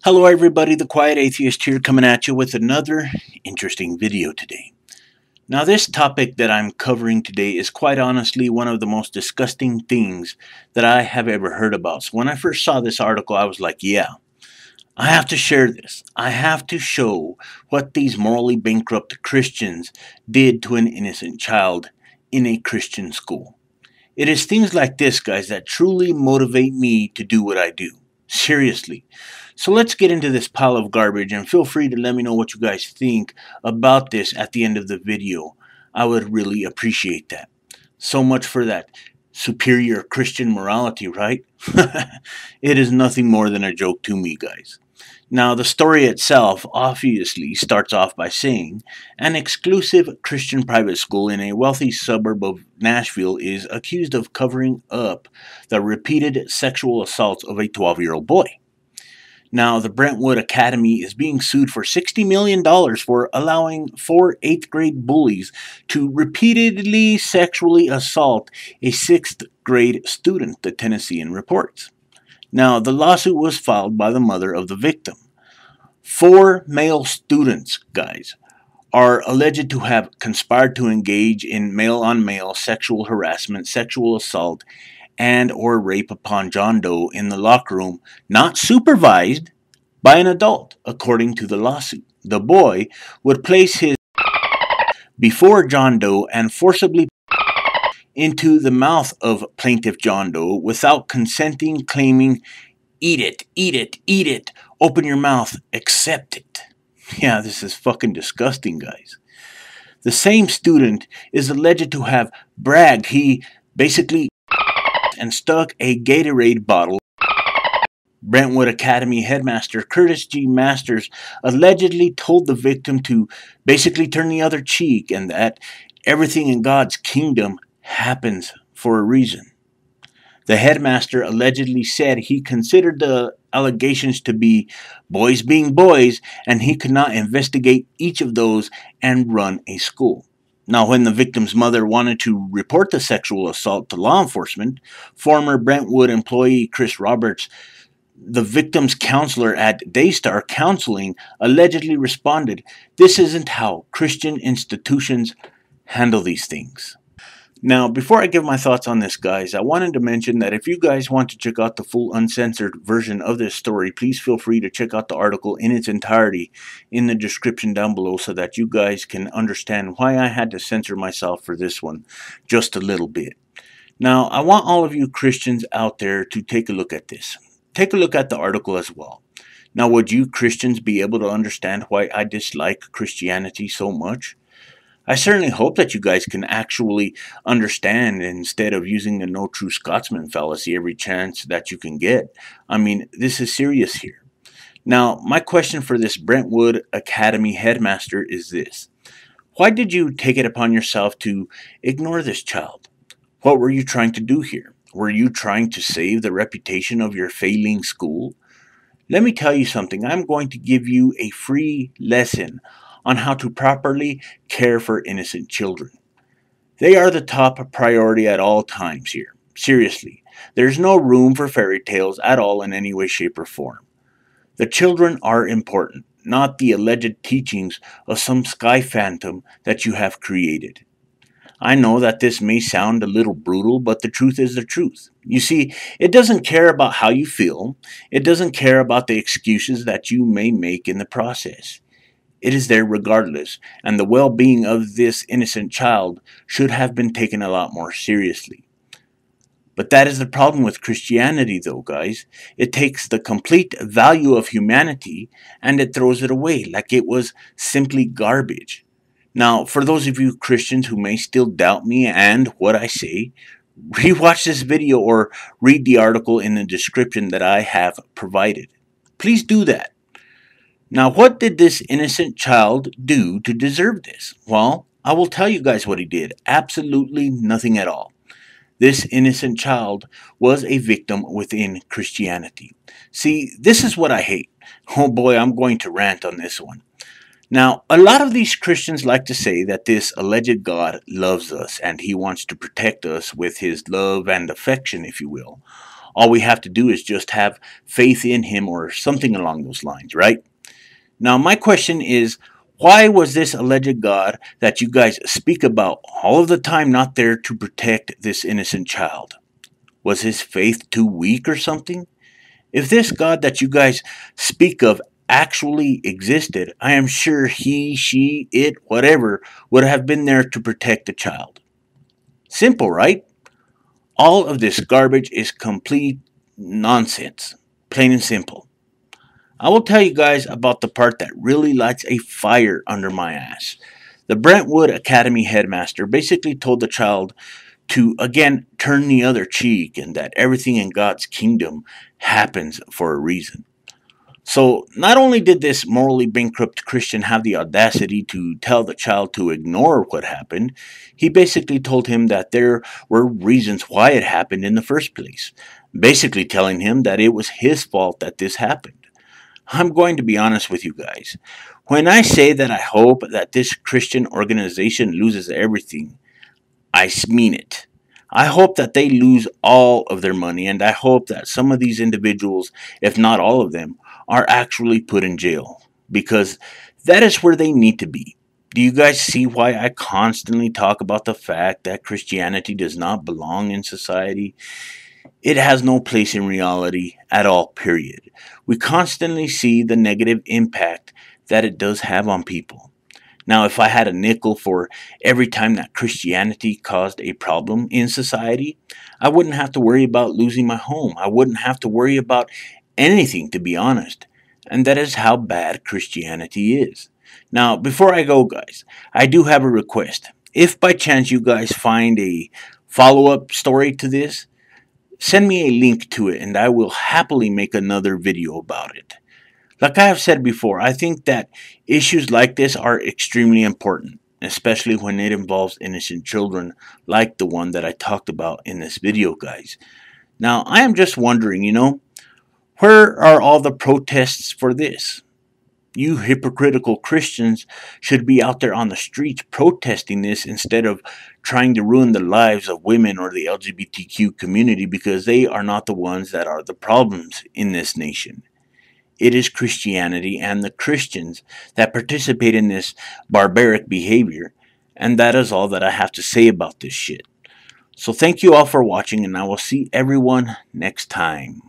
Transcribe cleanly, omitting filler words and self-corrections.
Hello everybody, the Quiet Atheist here coming at you with another interesting video today. Now this topic that I'm covering today is quite honestly one of the most disgusting things that I have ever heard about. So when I first saw this article I was like, yeah, I have to share this. I have to show what these morally bankrupt Christians did to an innocent child in a Christian school. It is things like this, guys, that truly motivate me to do what I do. Seriously. So let's get into this pile of garbage and feel free to let me know what you guys think about this at the end of the video. I would really appreciate that. So much for that superior Christian morality, right? It is nothing more than a joke to me, guys. Now, the story itself obviously starts off by saying an exclusive Christian private school in a wealthy suburb of Nashville is accused of covering up the repeated sexual assaults of a 12-year-old boy. Now, the Brentwood Academy is being sued for $60 million for allowing 4 8th grade bullies to repeatedly sexually assault a 6th grade student, the Tennessean reports. Now, the lawsuit was filed by the mother of the victim. 4 male students, guys, are alleged to have conspired to engage in male-on-male sexual harassment, sexual assault, and or rape upon John Doe in the locker room, not supervised by an adult, according to the lawsuit. The boy would place his before John Doe and forcibly into the mouth of plaintiff John Doe without consenting, claiming, "Eat it, eat it, eat it, open your mouth, accept it." Yeah, this is fucking disgusting, guys. The same student is alleged to have bragged he basically and stuck a Gatorade bottle. Brentwood Academy headmaster Curtis G. Masters allegedly told the victim to basically turn the other cheek and that everything in God's kingdom happens for a reason. The headmaster allegedly said he considered the allegations to be boys being boys and he could not investigate each of those and run a school. Now, when the victim's mother wanted to report the sexual assault to law enforcement, former Brentwood employee Chris Roberts, the victim's counselor at Daystar Counseling, allegedly responded, "This isn't how Christian institutions handle these things." Now, before I give my thoughts on this, guys, I wanted to mention that if you guys want to check out the full uncensored version of this story, please feel free to check out the article in its entirety in the description down below so that you guys can understand why I had to censor myself for this one just a little bit. Now, I want all of you Christians out there to take a look at this. Take a look at the article as well. Now, would you Christians be able to understand why I dislike Christianity so much? I certainly hope that you guys can actually understand instead of using the no true Scotsman fallacy every chance that you can get. I mean, this is serious here. Now, my question for this Brentwood Academy headmaster is this. Why did you take it upon yourself to ignore this child? What were you trying to do here? Were you trying to save the reputation of your failing school? Let me tell you something. I'm going to give you a free lesson on how to properly care for innocent children. They are the top priority at all times here. Seriously, there's no room for fairy tales at all in any way, shape, or form. The children are important, not the alleged teachings of some sky phantom that you have created. I know that this may sound a little brutal, but the truth is the truth. You see, it doesn't care about how you feel. It doesn't care about the excuses that you may make in the process. It is there regardless, and the well-being of this innocent child should have been taken a lot more seriously. But that is the problem with Christianity, though, guys. It takes the complete value of humanity and it throws it away like it was simply garbage. Now, for those of you Christians who may still doubt me and what I say, rewatch this video or read the article in the description that I have provided. Please do that. Now, what did this innocent child do to deserve this? Well, I will tell you guys what he did. Absolutely nothing at all. This innocent child was a victim within Christianity. See, this is what I hate. Oh boy, I'm going to rant on this one. Now, a lot of these Christians like to say that this alleged God loves us and he wants to protect us with his love and affection, if you will. All we have to do is just have faith in him or something along those lines, right? Now, my question is, why was this alleged God that you guys speak about all of the time not there to protect this innocent child? Was his faith too weak or something? If this God that you guys speak of actually existed, I am sure he, she, it, whatever, would have been there to protect the child. Simple, right? All of this garbage is complete nonsense. Plain and simple. I will tell you guys about the part that really lights a fire under my ass. The Brentwood Academy headmaster basically told the child to, again, turn the other cheek and that everything in God's kingdom happens for a reason. So, not only did this morally bankrupt Christian have the audacity to tell the child to ignore what happened, he basically told him that there were reasons why it happened in the first place, basically telling him that it was his fault that this happened. I'm going to be honest with you guys. When I say that I hope that this Christian organization loses everything, I mean it. I hope that they lose all of their money, and I hope that some of these individuals, if not all of them, are actually put in jail. Because that is where they need to be. Do you guys see why I constantly talk about the fact that Christianity does not belong in society? It has no place in reality at all, period. We constantly see the negative impact that it does have on people. Now, if I had a nickel for every time that Christianity caused a problem in society, I wouldn't have to worry about losing my home. I wouldn't have to worry about anything, to be honest. And that is how bad Christianity is. Now, before I go, guys, I do have a request. If by chance you guys find a follow up story to this, send me a link to it and I will happily make another video about it. Like I have said before, I think that issues like this are extremely important, especially when it involves innocent children like the one that I talked about in this video, guys. Now, I am just wondering, where are all the protests for this? You hypocritical Christians should be out there on the streets protesting this instead of trying to ruin the lives of women or the LGBTQ community because they are not the ones that are the problems in this nation. It is Christianity and the Christians that participate in this barbaric behavior, and that is all that I have to say about this shit. So thank you all for watching, and I will see everyone next time.